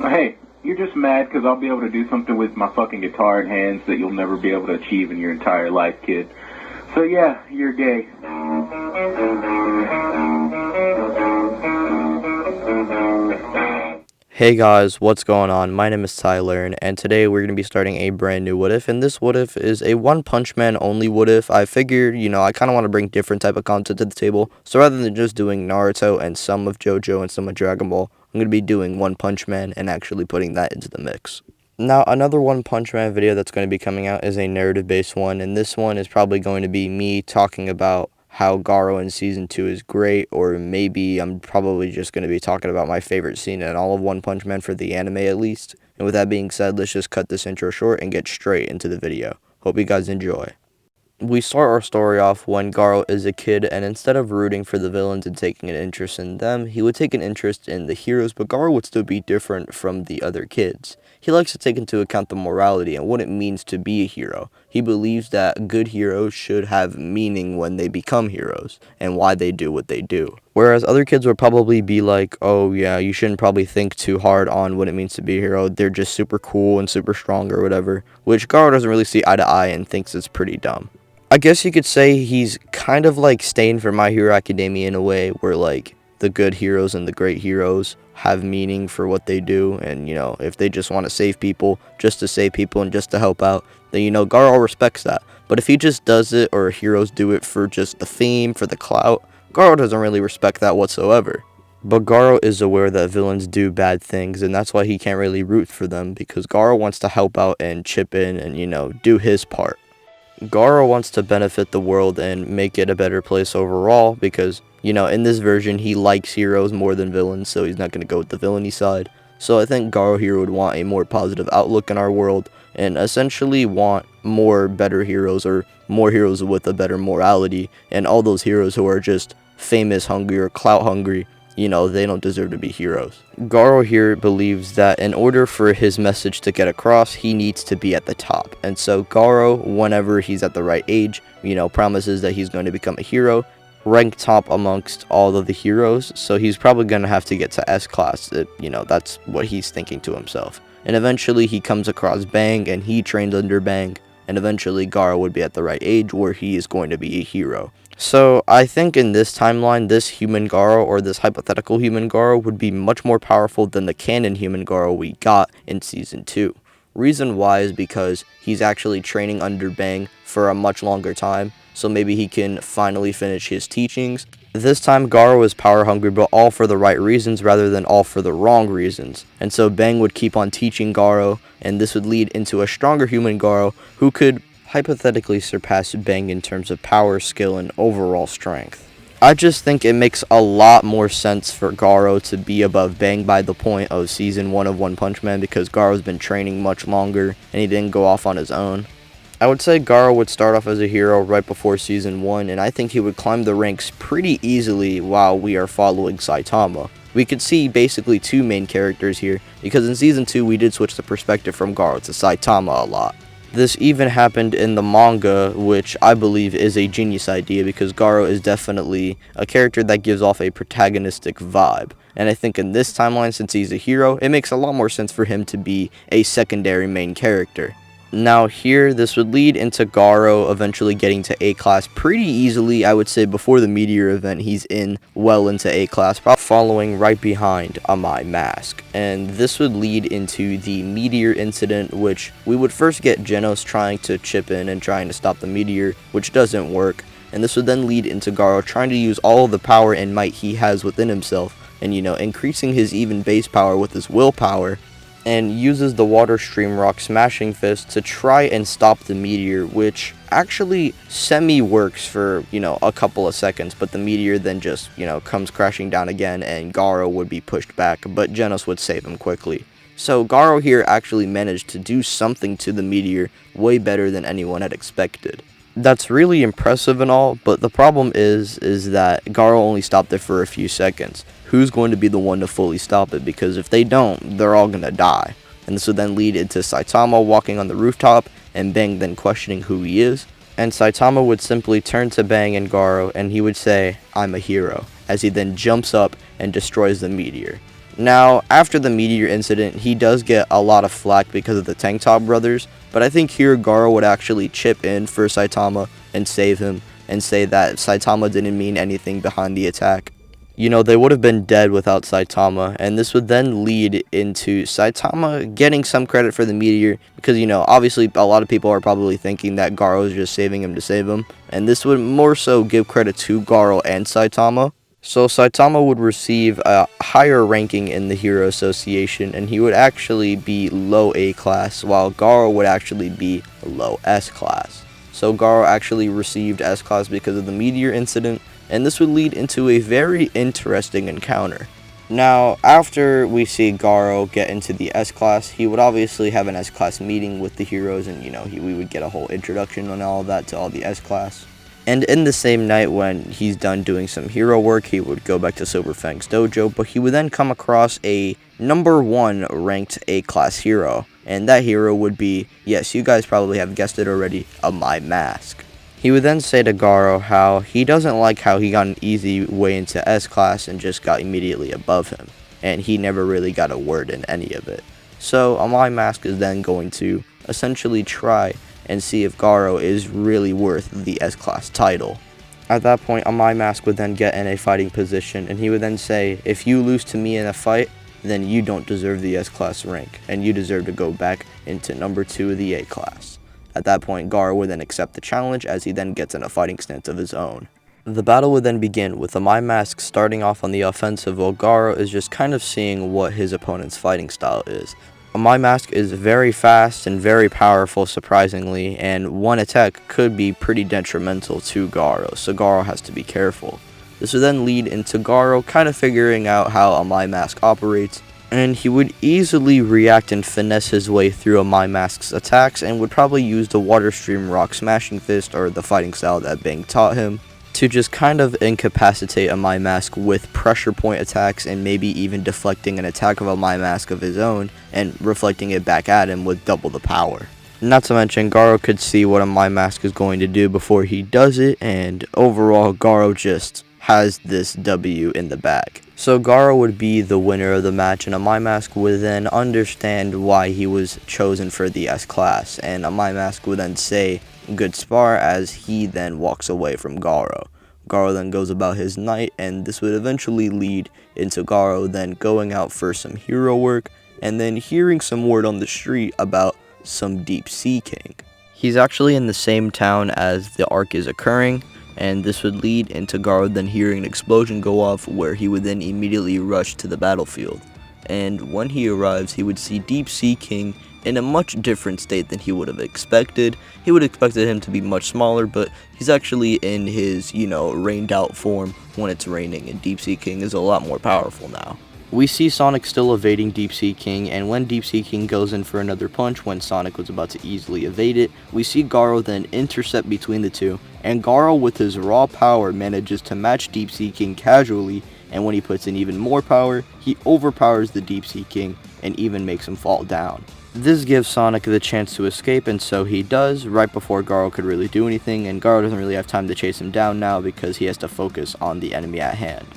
Hey, you're just mad because I'll be able to do something with my fucking guitar in hands that you'll never be able to achieve in your entire life, kid. So yeah, you're gay. Hey guys, what's going on? My name is Tyler, and today we're going to be starting a brand new what if, and this what if is a One Punch Man only what if. I figured, I kind of want to bring different type of content to the table, so rather than just doing Naruto and some of JoJo and some of Dragon Ball, I'm going to be doing One Punch Man and actually putting that into the mix. Now, another One Punch Man video that's going to be coming out is a narrative-based one, and this one is probably going to be me talking about how Garou in Season 2 is great, or maybe I'm probably just going to be talking about my favorite scene in all of One Punch Man for the anime at least. And with that being said, let's just cut this intro short and get straight into the video. Hope you guys enjoy. We start our story off when Garou is a kid, and instead of rooting for the villains and taking an interest in them, he would take an interest in the heroes, but Garou would still be different from the other kids. He likes to take into account the morality and what it means to be a hero. He believes that good heroes should have meaning when they become heroes, and why they do what they do. Whereas other kids would probably be like, oh yeah, you shouldn't probably think too hard on what it means to be a hero, they're just super cool and super strong or whatever, which Garou doesn't really see eye to eye and thinks it's pretty dumb. I guess you could say he's kind of like Stain from My Hero Academia in a way, where like the good heroes and the great heroes have meaning for what they do, and if they just want to save people just to save people and just to help out, then Garou respects that. But if he just does it, or heroes do it for just the fame, for the clout, Garou doesn't really respect that whatsoever. But Garou is aware that villains do bad things, and that's why he can't really root for them, because Garou wants to help out and chip in and do his part. Garou wants to benefit the world and make it a better place overall because, in this version, he likes heroes more than villains, so he's not going to go with the villainy side. So I think Garou here would want a more positive outlook in our world and essentially want more better heroes, or more heroes with a better morality, and all those heroes who are just famous hungry or clout hungry, they don't deserve to be heroes. Garou here believes that in order for his message to get across, he needs to be at the top. And so Garou, whenever he's at the right age, promises that he's going to become a hero, rank top amongst all of the heroes. So he's probably going to have to get to S class. That's what he's thinking to himself. And eventually he comes across Bang, and he trains under Bang. And eventually Garou would be at the right age where he is going to be a hero. So I think in this timeline, this human Garou, or this hypothetical human Garou, would be much more powerful than the canon human Garou we got in Season 2. Reason why is because he's actually training under Bang for a much longer time, so maybe he can finally finish his teachings. This time Garou is power hungry, but all for the right reasons rather than all for the wrong reasons. And so Bang would keep on teaching Garou, and this would lead into a stronger human Garou who could hypothetically surpass Bang in terms of power, skill, and overall strength. I just think it makes a lot more sense for Garou to be above Bang by the point of Season 1 of One Punch Man, because Garou's been training much longer and he didn't go off on his own. I would say Garou would start off as a hero right before Season 1, and I think he would climb the ranks pretty easily while we are following Saitama. We could see basically two main characters here, because in Season 2 we did switch the perspective from Garou to Saitama a lot. This even happened in the manga, which I believe is a genius idea, because Garou is definitely a character that gives off a protagonistic vibe. And I think in this timeline, since he's a hero, it makes a lot more sense for him to be a secondary main character. Now here, this would lead into Garou eventually getting to A class pretty easily. I would say before the Meteor event, he's well into A class, following right behind Amai Mask. And this would lead into the Meteor Incident, which we would first get Genos trying to chip in and trying to stop the Meteor, which doesn't work. And this would then lead into Garou trying to use all of the power and might he has within himself, and increasing his even base power with his willpower, and uses the Water Stream Rock Smashing Fist to try and stop the Meteor, which actually semi-works for, a couple of seconds, but the Meteor then just, comes crashing down again, and Garou would be pushed back, but Genos would save him quickly. So Garou here actually managed to do something to the Meteor way better than anyone had expected. That's really impressive and all, but the problem is that Garou only stopped it for a few seconds. Who's going to be the one to fully stop it? Because if they don't, they're all going to die. And this would then lead into Saitama walking on the rooftop, and Bang then questioning who he is. And Saitama would simply turn to Bang and Garou, and he would say, "I'm a hero," as he then jumps up and destroys the Meteor. Now, after the Meteor Incident, he does get a lot of flack because of the Tank Top brothers, but I think here Garou would actually chip in for Saitama and save him and say that Saitama didn't mean anything behind the attack. You know, they would have been dead without Saitama, and this would then lead into Saitama getting some credit for the Meteor because, you know, obviously a lot of people are probably thinking that Garou is just saving him to save him, and this would more so give credit to Garou and Saitama. So Saitama would receive a higher ranking in the Hero Association, and he would actually be low A class, while Garou would actually be low S class. So Garou actually received S class because of the Meteor Incident, and this would lead into a very interesting encounter. Now, after we see Garou get into the S class, he would obviously have an S class meeting with the heroes, and you know, we would get a whole introduction on all of that to all the S class. And in the same night when he's done doing some hero work, he would go back to Silverfang's dojo, but he would then come across a number 1 ranked A-class hero. And that hero would be, yes, you guys probably have guessed it already, a My Mask. He would then say to Garou how he doesn't like how he got an easy way into S-class and just got immediately above him. And he never really got a word in any of it. So a My Mask is then going to essentially try and see if Garou is really worth the S-Class title. At that point, a My Mask would then get in a fighting position, and he would then say, if you lose to me in a fight, then you don't deserve the S-Class rank, and you deserve to go back into number 2 of the A-Class. At that point, Garou would then accept the challenge as he then gets in a fighting stance of his own. The battle would then begin with the My Mask starting off on the offensive, while Garou is just kind of seeing what his opponent's fighting style is. My Mask is very fast and very powerful, surprisingly, and one attack could be pretty detrimental to Garou, so Garou has to be careful. This would then lead into Garou kind of figuring out how a My Mask operates, and he would easily react and finesse his way through a My Mask's attacks and would probably use the Water Stream Rock Smashing Fist, or the fighting style that Bang taught him, to just kind of incapacitate a My Mask with pressure point attacks and maybe even deflecting an attack of a My Mask of his own and reflecting it back at him with double the power. Not to mention, Garou could see what a My Mask is going to do before he does it, and overall Garou just has this W in the bag. So Garou would be the winner of the match, and a My Mask would then understand why he was chosen for the S class, and a My Mask would then say good spar as he then walks away from Garou. Garou then goes about his night, and this would eventually lead into Garou then going out for some hero work and then hearing some word on the street about some Deep Sea King. He's actually in the same town as the arc is occurring, and this would lead into Garou then hearing an explosion go off, where he would then immediately rush to the battlefield. And when he arrives, he would see Deep Sea King in a much different state than he would have expected. He would have expected him to be much smaller, but he's actually in his, rained out form when it's raining, and Deep Sea King is a lot more powerful now. We see Sonic still evading Deep Sea King, and when Deep Sea King goes in for another punch when Sonic was about to easily evade it, we see Garou then intercept between the two, and Garou with his raw power manages to match Deep Sea King casually, and when he puts in even more power, he overpowers the Deep Sea King and even makes him fall down. This gives Sonic the chance to escape, and so he does, right before Garou could really do anything, and Garou doesn't really have time to chase him down now because he has to focus on the enemy at hand.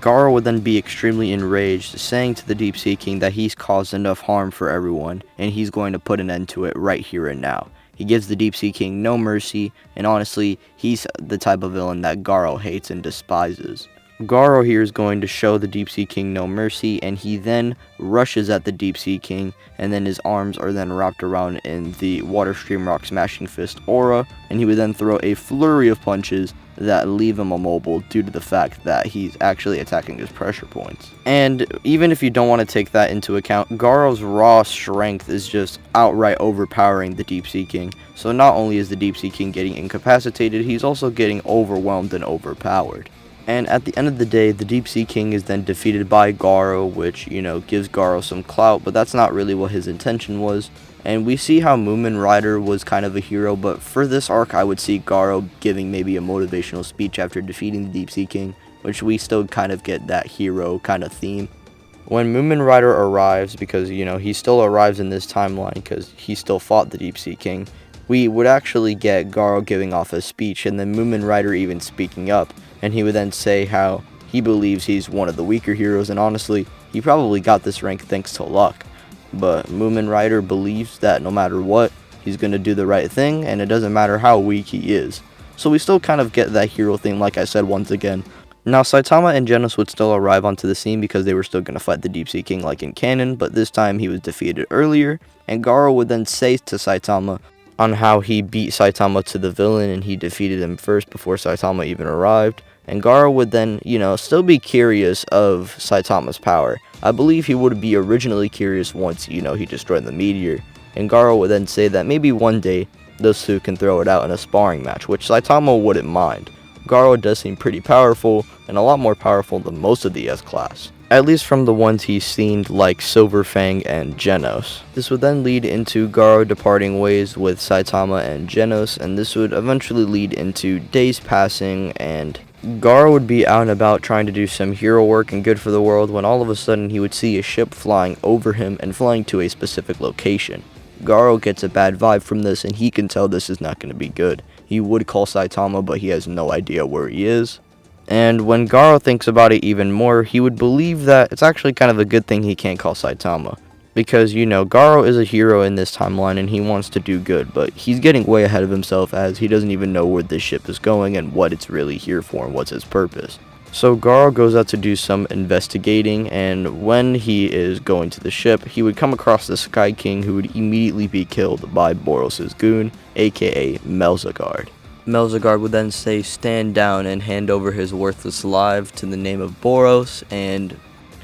Garou would then be extremely enraged, saying to the Deep Sea King that he's caused enough harm for everyone, and he's going to put an end to it right here and now. He gives the Deep Sea King no mercy, and honestly, he's the type of villain that Garou hates and despises. Garou here is going to show the Deep Sea King no mercy, and he then rushes at the Deep Sea King, and then his arms are then wrapped around in the Water Stream Rock Smashing Fist aura, and he would then throw a flurry of punches that leave him immobile due to the fact that he's actually attacking his pressure points. And even if you don't want to take that into account, Garou's raw strength is just outright overpowering the Deep Sea King. So not only is the Deep Sea King getting incapacitated, he's also getting overwhelmed and overpowered. And at the end of the day, the Deep Sea King is then defeated by Garou, which, gives Garou some clout, but that's not really what his intention was. And we see how Moomin Rider was kind of a hero, but for this arc, I would see Garou giving maybe a motivational speech after defeating the Deep Sea King, which we still kind of get that hero kind of theme. When Moomin Rider arrives, because, he still arrives in this timeline because he still fought the Deep Sea King, we would actually get Garou giving off a speech, and then Moomin Rider even speaking up. And he would then say how he believes he's one of the weaker heroes, and honestly, he probably got this rank thanks to luck. But Moomin Rider believes that no matter what, he's going to do the right thing, and it doesn't matter how weak he is. So we still kind of get that hero thing, like I said once again. Now, Saitama and Genos would still arrive onto the scene because they were still going to fight the Deep Sea King like in canon, but this time he was defeated earlier, and Garou would then say to Saitama on how he beat Saitama to the villain and he defeated him first before Saitama even arrived. And Garou would then, still be curious of Saitama's power. I believe he would be originally curious once, he destroyed the meteor. And Garou would then say that maybe one day those two can throw it out in a sparring match, which Saitama wouldn't mind. Garou does seem pretty powerful, and a lot more powerful than most of the S-Class. At least from the ones he's seen like Silverfang and Genos. This would then lead into Garou departing ways with Saitama and Genos, and this would eventually lead into days passing, and Garou would be out and about trying to do some hero work and good for the world when all of a sudden he would see a ship flying over him and flying to a specific location. Garou gets a bad vibe from this, and he can tell this is not going to be good. He would call Saitama, but he has no idea where he is. And when Garou thinks about it even more, he would believe that it's actually kind of a good thing he can't call Saitama. Because, Garou is a hero in this timeline and he wants to do good, but he's getting way ahead of himself as he doesn't even know where this ship is going and what it's really here for and what's its purpose. So Garou goes out to do some investigating, and when he is going to the ship, he would come across the Sky King, who would immediately be killed by Boros' goon, aka Melzagard. Melzagard would then say stand down and hand over his worthless life to the name of Boros, and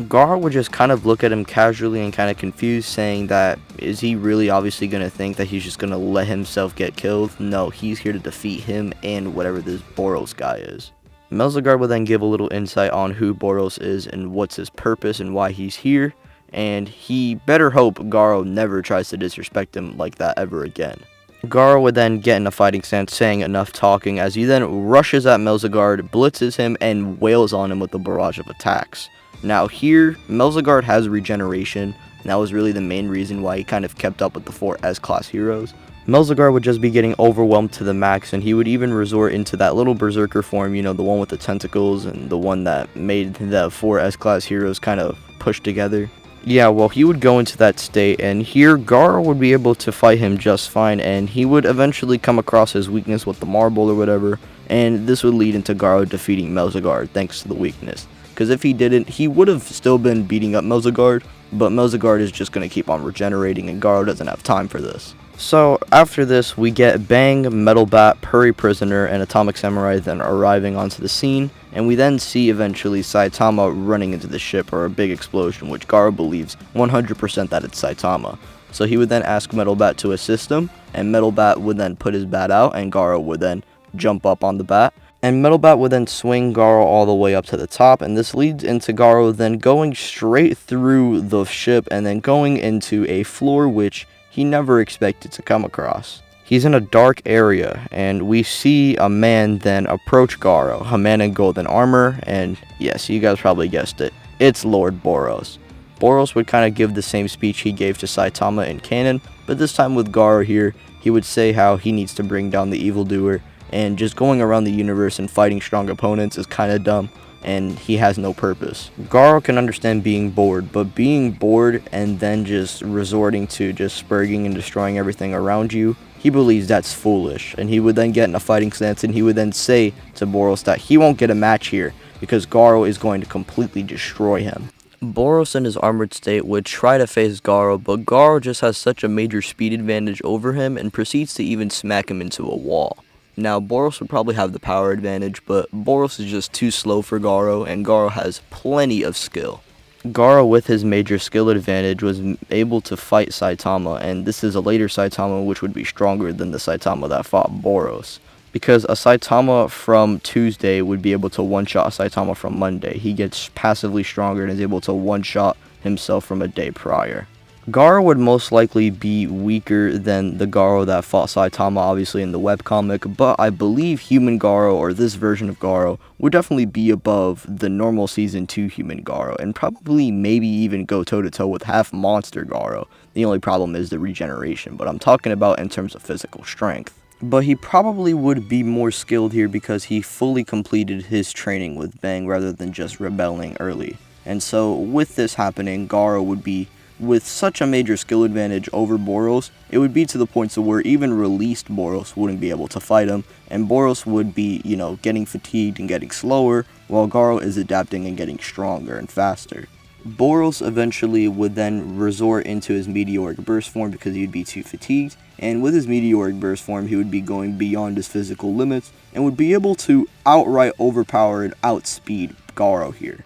Garou would just kind of look at him casually and kind of confused, saying that is he really obviously going to think that he's just going to let himself get killed? No, he's here to defeat him and whatever this Boros guy is. Melzagard will then give a little insight on who Boros is and what's his purpose and why he's here, and he better hope Garou never tries to disrespect him like that ever again. Garou would then get in a fighting stance, saying enough talking, as he then rushes at Melzagard, blitzes him, and wails on him with a barrage of attacks. Now here, Melzagard has regeneration, and that was really the main reason why he kind of kept up with the 4 S-Class heroes. Melzagard would just be getting overwhelmed to the max, and he would even resort into that little berserker form, the one with the tentacles and the one that made the 4 S-Class heroes kind of push together. Yeah, well, he would go into that state, and here Garou would be able to fight him just fine, and he would eventually come across his weakness with the marble or whatever, and this would lead into Garou defeating Melzagard thanks to the weakness. Because if he didn't, he would have still been beating up Melzagard, but Melzagard is just going to keep on regenerating, and Garou doesn't have time for this. So after this, we get Bang, Metal Bat, Puri Prisoner, and Atomic Samurai then arriving onto the scene, and we then see eventually Saitama running into the ship or a big explosion, which Garou believes 100% that it's Saitama. So he would then ask Metal Bat to assist him, and Metal Bat would then put his bat out, and Garou would then jump up on the bat. And Metal Bat would then swing Garou all the way up to the top, and this leads into Garou then going straight through the ship and then going into a floor which he never expected to come across. He's in a dark area, and we see a man then approach Garou, a man in golden armor, and yes, you guys probably guessed it, it's Lord Boros. Boros would kind of give the same speech he gave to Saitama in canon, but this time with Garou here, he would say how he needs to bring down the evildoer, and just going around the universe and fighting strong opponents is kind of dumb, and he has no purpose. Garou can understand being bored, but being bored and then just resorting to just spurging and destroying everything around you, he believes that's foolish, and he would then get in a fighting stance, and he would then say to Boros that he won't get a match here because Garou is going to completely destroy him. Boros in his armored state would try to face Garou, but Garou just has such a major speed advantage over him and proceeds to even smack him into a wall. Now, Boros would probably have the power advantage, but Boros is just too slow for Garou, and Garou has plenty of skill. Garou, with his major skill advantage, was able to fight Saitama, and this is a later Saitama which would be stronger than the Saitama that fought Boros. Because a Saitama from Tuesday would be able to one-shot a Saitama from Monday. He gets passively stronger and is able to one-shot himself from a day prior. Garou would most likely be weaker than the Garou that fought Saitama, obviously, in the webcomic, but I believe human Garou, or this version of Garou, would definitely be above the normal Season 2 human Garou, and probably maybe even go toe-to-toe with half-monster Garou. The only problem is the regeneration, but I'm talking about in terms of physical strength. But he probably would be more skilled here because he fully completed his training with Bang rather than just rebelling early. And so with this happening, Garou would be with such a major skill advantage over Boros, it would be to the point to where even released Boros wouldn't be able to fight him, and Boros would be, getting fatigued and getting slower, while Garou is adapting and getting stronger and faster. Boros eventually would then resort into his Meteoric Burst form because he would be too fatigued, and with his Meteoric Burst form he would be going beyond his physical limits and would be able to outright overpower and outspeed Garou here.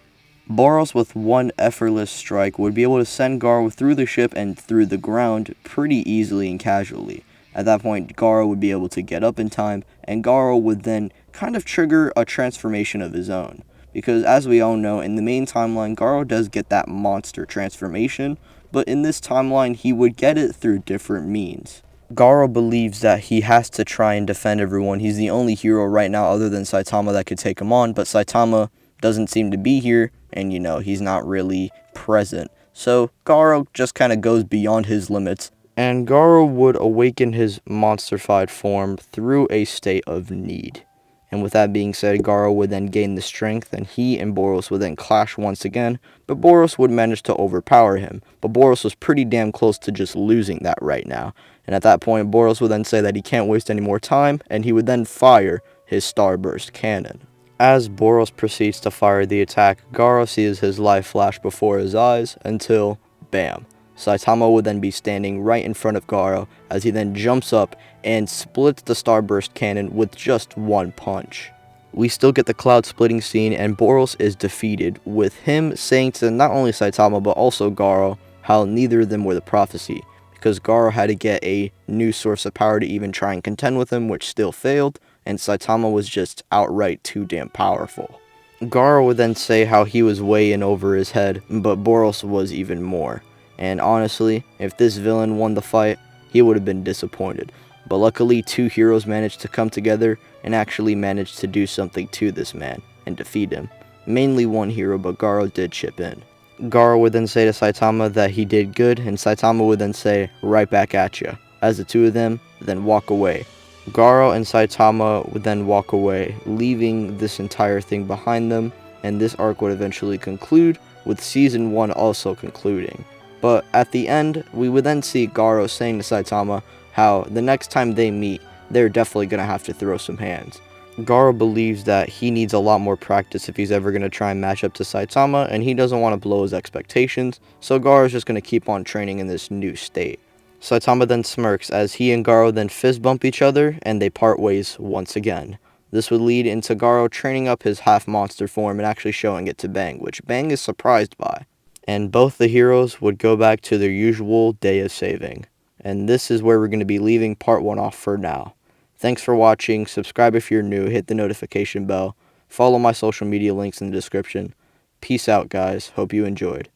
Boros with one effortless strike would be able to send Garou through the ship and through the ground pretty easily and casually. At that point, Garou would be able to get up in time, and Garou would then kind of trigger a transformation of his own. Because as we all know, in the main timeline, Garou does get that monster transformation, but in this timeline, he would get it through different means. Garou believes that he has to try and defend everyone. He's the only hero right now other than Saitama that could take him on, but Saitama doesn't seem to be here, and he's not really present. So Garou just kind of goes beyond his limits, and Garou would awaken his monsterfied form through a state of need. And with that being said, Garou would then gain the strength, and he and Boros would then clash once again, but Boros would manage to overpower him. But Boros was pretty damn close to just losing that right now. And at that point, Boros would then say that he can't waste any more time, and he would then fire his Starburst cannon. As Boros proceeds to fire the attack, Garou sees his life flash before his eyes until, bam, Saitama would then be standing right in front of Garou as he then jumps up and splits the Starburst cannon with just one punch. We still get the cloud splitting scene, and Boros is defeated, with him saying to not only Saitama but also Garou how neither of them were the prophecy, because Garou had to get a new source of power to even try and contend with him, which still failed, and Saitama was just outright too damn powerful. Garou would then say how he was way in over his head, but Boros was even more. And honestly, if this villain won the fight, he would have been disappointed. But luckily, two heroes managed to come together and actually managed to do something to this man and defeat him. Mainly one hero, but Garou did chip in. Garou would then say to Saitama that he did good, and Saitama would then say, "Right back at ya," as the two of them then walk away. Garou and Saitama would then walk away, leaving this entire thing behind them, and this arc would eventually conclude, with Season 1 also concluding. But at the end, we would then see Garou saying to Saitama how the next time they meet, they're definitely going to have to throw some hands. Garou believes that he needs a lot more practice if he's ever going to try and match up to Saitama, and he doesn't want to blow his expectations, so Garou's just going to keep on training in this new state. Saitama then smirks as he and Garou then fist bump each other, and they part ways once again. This would lead into Garou training up his half-monster form and actually showing it to Bang, which Bang is surprised by. And both the heroes would go back to their usual day of saving. And this is where we're going to be leaving part 1 off for now. Thanks for watching, subscribe if you're new, hit the notification bell, follow my social media links in the description. Peace out, guys. Hope you enjoyed.